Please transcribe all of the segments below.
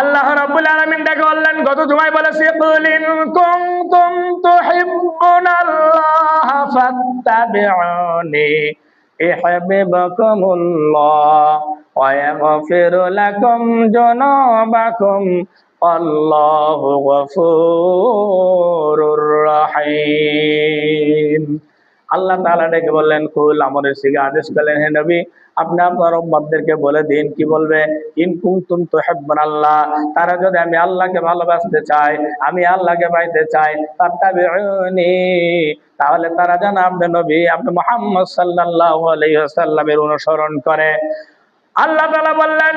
আল্লাহ রাব্বুল আলামিন তাকে বললেন, গত জুমায় বলেছি, কুল ইন কুনতুম তুহিব্বুনাল্লাহ ফাত্তাবিউনি ইউহিব্বুকুমুল্লাহ ওয়া ইয়াগফির লাকুম যুনুবাকুম আল্লাহু গফুরুর রহিম। আল্লাহ তাআলা ডেকে বললেন, কুল, আমাদের সিগা আদেশ করলেন, হে নবী, আপনি আপনার উম্মতদেরকে বলে দিন, কি বলবে? ইন কুনতুম তুহিব্বুনাল্লাহ, তারা যদি আমি আল্লাহকে ভালোবাসতে চায়, আমি আল্লাহকে পাইতে চাই, ফাত্তাবিউনি, তাহলে তারা যেন আপনি নবী, আপনি মুহাম্মদ সাল্লাল্লাহু আলাইহি ওয়াসাল্লামের অনুসরণ করে। আল্লাহ তাআলা বললেন,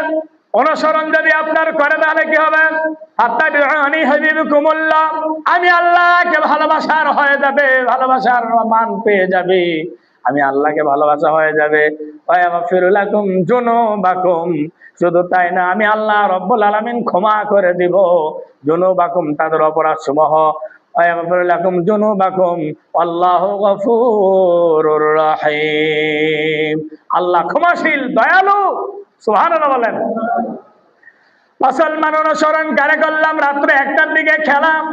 অনুসরণ যদি আপনার করে তাহলে কি হবে? ফাত্তাবিউনি ইউহিব্বুকুমুল্লাহ, আমি আল্লাহকে ভালোবাসার হয়ে যাবে, ভালোবাসার মান পেয়ে যাবে, আমি আল্লাহকে ভালোবাসা হয়ে যাবে। ওয়া ইয়াগফির লাকুম যুনুবাকুম, শুধু তাই না, আমি আল্লাহ রাব্বুল আলামিন ক্ষমা করে দিব যুনুবাকুম, তাদের অপরাধ সমূহ। ওয়া ইয়াগফির লাকুম যুনুবাকুম আল্লাহু গফুরুর রহিম, আল্লাহ ক্ষমাশীল, দয়ালু। সুবহানাল্লাহ বলেন। মুসলমান অনুসরণ কারে করলাম? রাত্রে 1টার দিকে খেলাম,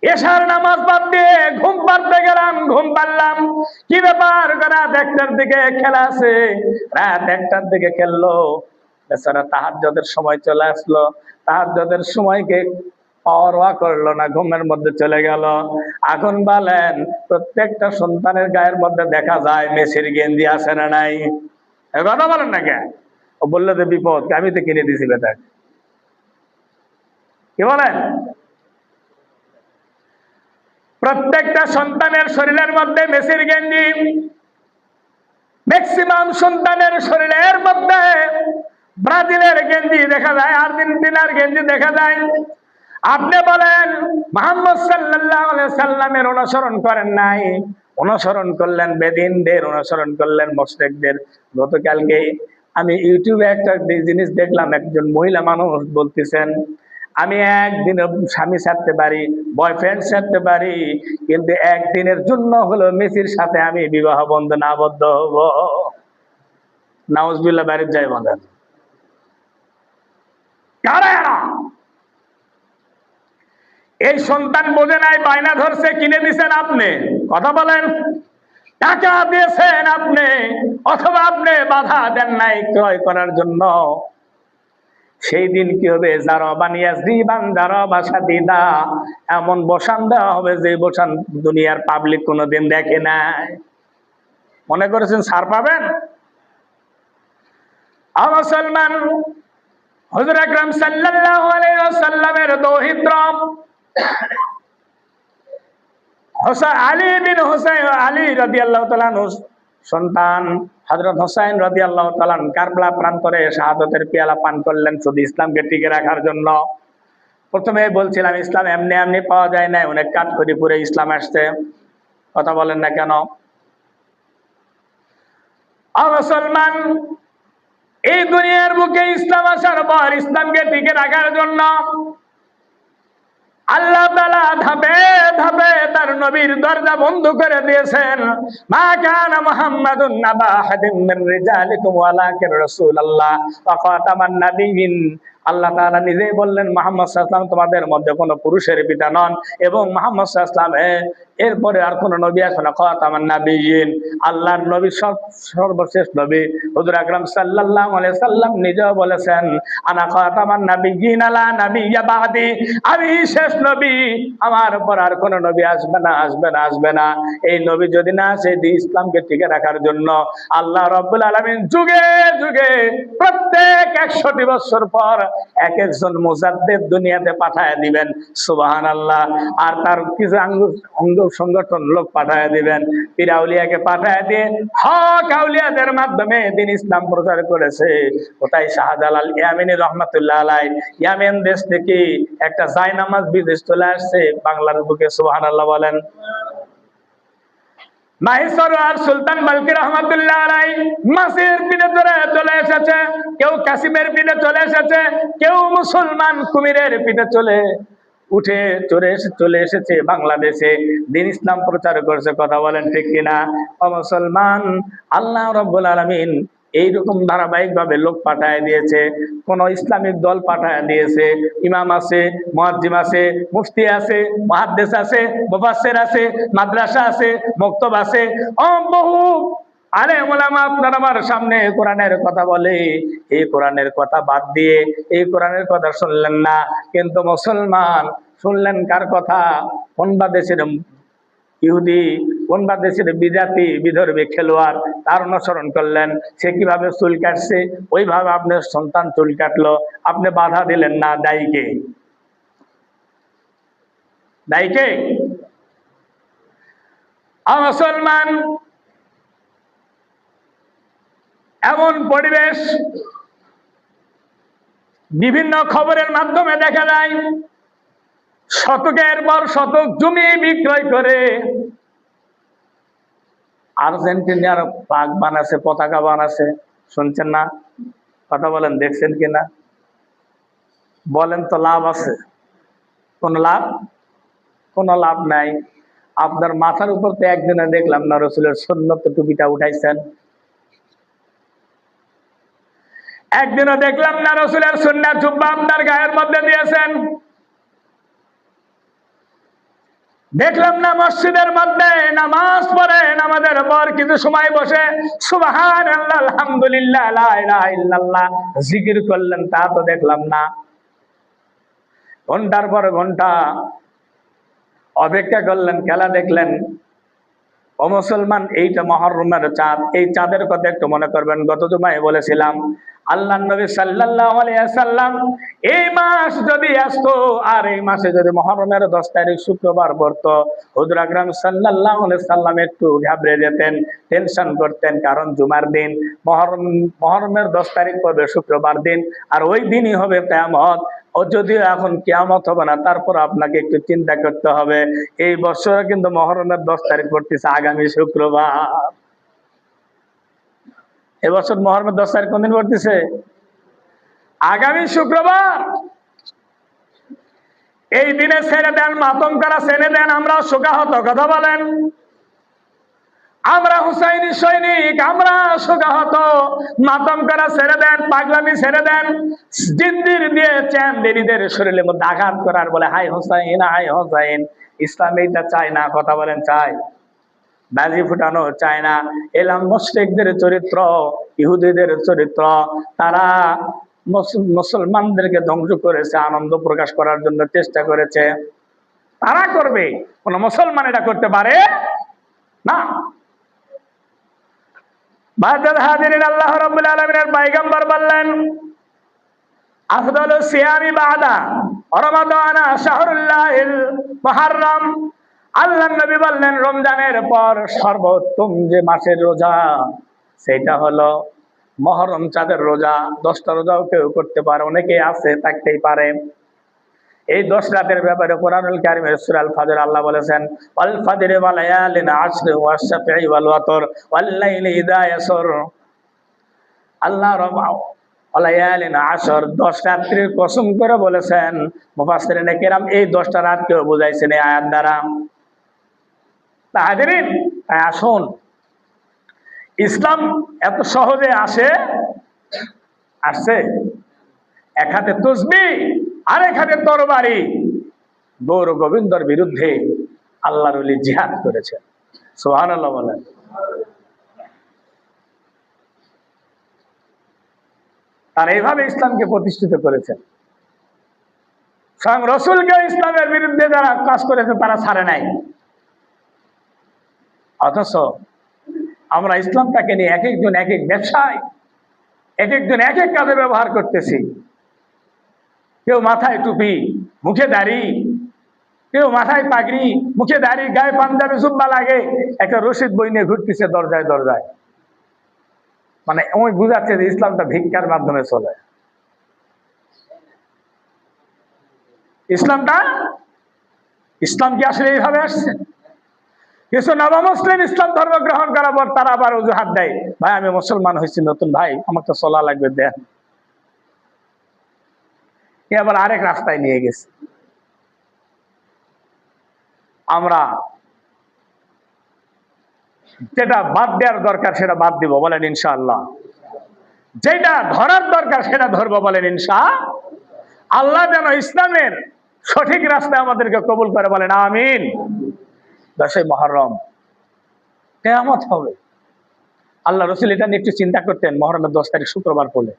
এশার নামাজ বাদ দিয়ে ঘুম পাড়তে গেলাম, ঘুম পারলাম। কি ব্যাপার? রাত 1টার দিকে খেলা আছে, রাত 1টার দিকে খেললো, বেচারা তাহাজ্জুদের সময় চলে আসলো, তাহাজ্জুদের সময়কে পরোয়া করলো না, ঘুমের মধ্যে চলে গেল। এখন বলেন, প্রত্যেকটা সন্তানের গায়ের মধ্যে দেখা যায় মেসির গেঞ্জি আছে না নাই? কথা বলেন না কেন? ও বললে তো বিপদ, আমি তো কিনে দিছি বেটা। কি বলেন? প্রত্যেকটা সন্তানের শরীরের মধ্যে মেসির গেঞ্জি, ম্যাক্সিমাম সন্তানের শরীরের মধ্যে ব্রাজিলের গেঞ্জি দেখা যায়, আর্জেন্টিনার গেঞ্জি দেখা যায়। আপনি বলেন, মুহাম্মদ সাল্লাল্লাহু আলাইহি সাল্লামের অনুসরণ করেন নাই, অনুসরণ করলেন বেদিনদের, অনুসরণ করলেন মুশরিকদের। গতকালকে আমি ইউটিউবে একটা জিনিস দেখলাম, একজন মহিলা মানুষ বলতেছেন, আমি একদিনে স্বামী ছাড়তে পারি, বয়ফ্রেন্ড ছাড়তে পারি, কিন্তু একদিনের জন্য হলো মেসির সাথে আমি বিবাহ বন্ধনে আবদ্ধ হব। নাউজুবিল্লাহ, বাড়ির যাই বলেন। কারা এরা? এই সন্তান বোঝে নাই, বায়না ধরছে, কিনে দিছেন আপনি। কথা বলেন। টাকা দিয়েছেন আপনি, অথবা আপনি বাধা দেন নাই ক্রয় করার জন্য। সেই দিন কি হবে? এমন বসান দেওয়া হবে যে বসান দুনিয়ার পাবলিক কোনোদিন দেখে নাই। মনে করেছেন ছাড় পাবেন? মুসলমান, হুজুর আকরাম সাল্লাল্লাহু আলাইহি ওয়াসাল্লামের দৌহিত্র আলী বিন হুসাইন, আলী রাদিয়াল্লাহু তাআলা আনহু সন্তান হযরত হুসাইন রাদিয়াল্লাহু তাআলা কারবালা প্রান্তরে শাহাদাতের পেয়ালা পান করলেন শুধু ইসলামকে টিকে রাখার জন্য। প্রথমে বলছিলাম, ইসলাম এমনি এমনি পাওয়া যায় না, অনেক কাঠখড়ি পুরে ইসলাম আসছে। কথা বলেন না কেন? মুসলমান, এই দুনিয়ার বুকে ইসলাম আসার পর ইসলামকে টিকে রাখার জন্য আল্লাহ তাআলা ধাপে ধাপে তার নবীর দরজা বন্ধ করে দিয়েছেন। মা কানা মুহাম্মাদুন নাবা আহাদিন মিন রিজালিকুম ওয়ালাকিন রাসূলুল্লাহ ওয়া খাতামান নাবিয়্যিন। আল্লাহ তাআলা নিজেই বললেন, মুহাম্মদ সাল্লাল্লাহু আলাইহি ওয়াসাল্লাম তোমাদের মধ্যে কোনো পুরুষের পিতা নন, এবং মুহাম্মদ সাল্লাল্লাহু আলাইহি ওয়াসাল্লাম এরপরে আর কোন নবী আসবে না। খাতামান নাবিয়্যিন, আল্লাহর নবী সর্বশেষ নবী। হুজুর আকরাম সাল্লাল্লাহু আলাইহি ওয়াসাল্লাম নিজেও বলেছেন, আনা খাতামান নাবিয়্যিন লা নাবিয়্যা বাদি, আমি শেষ নবী, আমার পর আর কোন নবী আসবে না, আসবে না, আসবে না। এই নবী যদি না আসে ইসলামকে টিকে রাখার জন্য আল্লাহ রাব্বুল আলামিন যুগে যুগে প্রত্যেক 100টি বছর পর এক একজন মুজাদ্দিদ দুনিয়াতে পাঠায় দিবেন। সুবহানাল্লাহ। আর তার কিছু অঙ্গ সংগঠন লোক পাঠায় দিবেন, পীর আউলিয়াকে পাঠায় দিয়ে হক আউলিয়াদের মাধ্যমে দিন ইসলাম প্রচার করেছে। কোথায়? শাহজালাল ইয়ামিনী রহমাতুল্লাহ আলাইহি ইয়ামেন দেশ থেকে একটা জায়নামাজ বিদেশ চলে আসছে বাংলার বুকে। সুবহানাল্লাহ বলেন। মাহিসর আর সুলতান বালকি রহমাতুল্লাহ আলাইহি মাসির পিঠে ধরে চলে এসেছে, কেউ কাসিমের পিঠে চলে এসেছে, কেউ মুসলমান কুমিরের পিঠে চলে এসেছে বাংলাদেশে, দিন ইসলাম প্রচার করছে। কথা বলেন ঠিক কিনা? ও মুসলমান, আল্লাহ রাব্বুল আলামিন এইরকম ধারাবাহিকভাবে লোক পাঠায় দিয়েছে, কোন ইসলামিক দল পাঠায় দিয়েছে, ইমাম আছে, মুয়াজ্জিম আছে, মুফতি আছে, মুহাদ্দিস আছে, মুফাসসির আছে, মাদ্রাসা আছে, মক্তব আছে, বহু আলেম ওলামা আপনার আমার সামনে কোরআনের কথা বলে। এই কোরআনের কথা বাদ দিয়ে এই কোরআনের কথা শুনলেন না, কিন্তু মুসলমান শুনলেন কার কথা? কোন দেশের ইহুদি, কোন দেশের বিজাতি বিধর্মী খেলোয়াড়, তার অনুসরণ করলেন। সে কিভাবে চুল কাটছে ওইভাবে আপনার সন্তান চুল কাটলো, আপনি বাধা দিলেন না। দায়ী কে? দায়ী কে? মুসলমান, এমন পরিবেশ বিভিন্ন খবরের মাধ্যমে দেখা যায়, শতকের পর শতক জমি বিক্রয় করে আর্জেন্টিনার ফ্ল্যাগ বানাচ্ছে, পতাকা বানাচ্ছে। শুনছেন না? কথা বলেন, দেখছেন কিনা? বলেন তো লাভ আছে? কোন লাভ? কোন লাভ নাই। আপনার মাথার উপর তো একদিনে দেখলাম না রসুলের সুন্নত টুপিটা উঠাইছেন, একদিনও দেখলাম না রসুলের সুন্নাত জুব্বা আপনার গায়ের মধ্যে দিয়েছেন, দেখলাম না মসজিদের মধ্যে নামাজ পড়েন, আমাদের পর কিছু সময় বসে সুবহানাল্লাহ আলহামদুলিল্লাহ লা ইলাহা ইল্লাল্লাহ জিকির করলেন, তা তো দেখলাম না। ঘন্টার পর ঘন্টা অপেক্ষা করলেন, খেলা দেখলেন। ও মুসলমান, এইটা মুহররমের চাঁদ, এই চাঁদের কথা একটু মনে করবেন। গত জুমায় বলেছিলাম আল্লাহর নবী সাল্লাল্লাহু আলাইহি ওয়াসাল্লাম এই মাস যদি আসতো আর এই মাসে যদি মুহররমের 10 তারিখ শুক্রবার পড়তো, হুজুর আকরাম সাল্লাল্লাহু আলাইহি ওয়াসাল্লাম একটু ঘাবড়ে যেতেন, টেনশন করতেন, কারণ জুমার দিন, মুহররমের 10 তারিখ পড়বে শুক্রবার দিন, আর ওই দিনই হবে কিয়ামত। ও যদিও এখন কিয়ামত হবে না, তারপর আপনাকে একটু চিন্তা করতে হবে, এই বছরে কিন্তু মুহররমের 10 তারিখ পড়তেছে আগামী শুক্রবার। এবছর মুহররমের 10 তারিখ কোন দিন পড়তেছে? আগামী শুক্রবার। এই দিনে ছেড়ে দেন মাতম করা, ছেড়ে দেন আমরা শোকাহত। কথা বলেন, আমরা হুসাইনি সৈনিক, আমরা শোকাহত। মাতম করা ছেড়ে দেন, পাগলামি ছেড়ে দেন, জিন্দির দিয়ে চ্যান্দেরীদের শরীরের মধ্যে আঘাত করার বলে হাই হুসাইন হাই হুসাইন। ইসলাম এইটা চায় না। কথা বলেন, চায়? বাজি ফুটানো চায় না। এলাম মুশরিকদের চরিত্র, ইহুদিদের চরিত্র। তারা মুসলমানদেরকে ধ্বংস করেছে, আনন্দ প্রকাশ করার জন্য চেষ্টা করেছে। তারা করবে, কোন মুসলমান এটা করতে পারে না। আল্লাহ রাব্বুল আলামিনের পয়গম্বর বললেন, আফদালুস সিয়ামি বাদা রমাদান শাহরুল্লাহিল মুহাররম। আল্লাহর নবী বললেন, রমজানের পর সর্বোত্তম যে মাসের রোজা সেটা হলো মুহররম চাঁদের রোজা। 10টা রোজাও কেউ করতে পারে, অনেকে আছে, থাকতেই পারে। এই 10 রাতের ব্যাপারে কোরআনুল কারীমের সূরা আল ফাজর আল্লাহ বলেছেন, ওয়াল ফাজরি ওয়া লায়ালিন আশর ওয়াশ শাফঈ ওয়াল ওয়াতর ওয়াল লাইলি ইযা ইয়াসর। আল্লাহ ওয়া লায়ালিন আশর 10 রাত্রির কসম করে বলেছেন। মুফাসসিরিনে কিরাম এই 10টা রাতকেও বুঝাইছেন এই আয়াত দ্বারা। তাহাদিরিন, আসুন, ইসলাম এত সহজে আসছে। এক হাতে তসবিহ আর এক হাতে তরবারি, গৌর গোবিন্দর বিরুদ্ধে আল্লাহর ওলি জিহাদ করেছেন। সুবহানাল্লাহ বলেন। তারা এইভাবে ইসলামকে প্রতিষ্ঠিত করেছেন। স্বয়ং রাসূলকে ইসলামের বিরুদ্ধে যারা কাজ করেছে তারা ছাড়ে নাই। অথচ আমরা ইসলামটাকে নিয়ে এক একজন এক এক ব্যবসায়, এক একজন এক এক কাজে ব্যবহার করতেছি। কেউ মাথায় টুপি, মুখে দাড়ি, কেউ মাথায় পাগড়ি, মুখে দাড়ি, গায়ে পাঞ্জাবি জুব্বা লাগে, একটা রশিদ বই নিয়ে ঘুরতেছে দরজায় দরজায়। মানে ওই বুঝাচ্ছে যে ইসলামটা ভিক্ষার মাধ্যমে চলে। ইসলাম কি আসলে এইভাবে আসছে? কিছু নবমুসলিম ইসলাম ধর্ম গ্রহণ করার পর তারা আবার অজুহাত দেয়, ভাই আমি মুসলমান হয়েছি নতুন, ভাই আমার তো চলা লাগবে, দেন। এ আবার আরেক রাস্তায় নিয়ে গেছে। আমরা যেটা বাদ দেওয়ার দরকার সেটা বাদ দিব, বলেন ইনশাআল্লাহ। যেটা ধরার দরকার সেটা ধরবো বলেন ইনশাআল্লাহ। যেন ইসলামের সঠিক রাস্তায় আমাদেরকে কবুল করে বলেন আমিন। 10ই মুহররম কিয়ামত হবে। আল্লাহ রাসূল এটা নিয়ে একটু চিন্তা করতেন মুহররমের 10 তারিখ শুক্রবার পড়লে।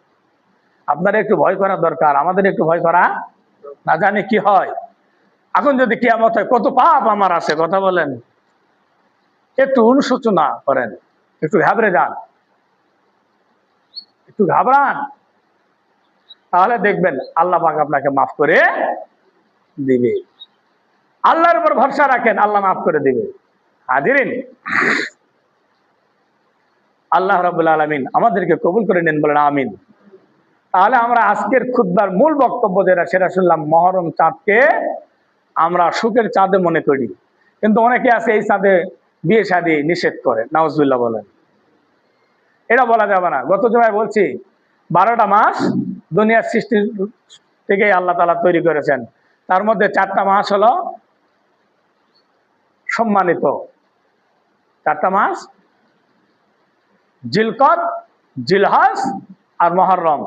আপনারা একটু ভয় করা দরকার, আমাদের একটু ভয় করা, না জানি কি হয়। এখন যদি কিয়ামত হয়, কত পাপ আমার আছে, কথা বলেন, একটু অনুশোচনা করেন, একটু ঘাবড়ে যান, একটু ঘাবড়ান, তাহলে দেখবেন আল্লাহ পাক আপনাকে মাফ করে দিবে। আল্লাহর উপর ভরসা রাখেন, আল্লাহ মাফ করে দিবে। হাজিরিন, আল্লাহ রাব্বুল আলামিন আমাদেরকে কবুল করে নেন বলেন আমিন। তাহলে আমরা আজকের খুতবার মূল বক্তব্য যেটা, সেটা শুনলাম মুহররম চাঁদকে আমরা সুখের চাঁদে মনে করি, কিন্তু অনেকে আছে এই চাঁদে বিয়ে শাদী নিষেধ করে, নাউজুবিল্লাহ বলেন। এটা বলা যাবে না। গত জুমায় বলছি 12টা মাস দুনিয়ার সৃষ্টি থেকে আল্লাহ তাআলা তৈরি করেছেন, তার মধ্যে 4টা মাস হলো সম্মানিত। 4টা মাস জিলকদ, জিলহজ আর মুহররম।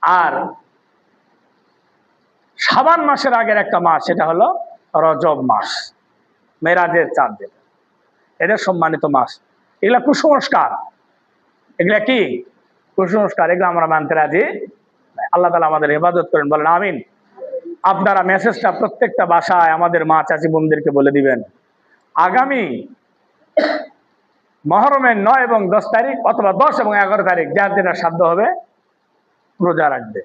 আর শাবান মাসের আগের একটা মাস, সেটা হলো রজব মাস, মেরাজের চাঁদ যেটা, এটা সম্মানিত মাস। এগুলা কুসংস্কার, এগুলা কি কুসংস্কার, এগুলো আমরা মানতে রাজি। আল্লাহ তাআলা আমাদের হেফাজত করেন বলেন আমিন। আপনারা মেসেজটা প্রত্যেকটা বাসায় আমাদের মা চাচি বোনদেরকে বলে দিবেন, আগামী মুহররমের 9 এবং 10 তারিখ অথবা 10 এবং 11 তারিখ যার যেটা সাধ্য হবে রোজা রাখবে।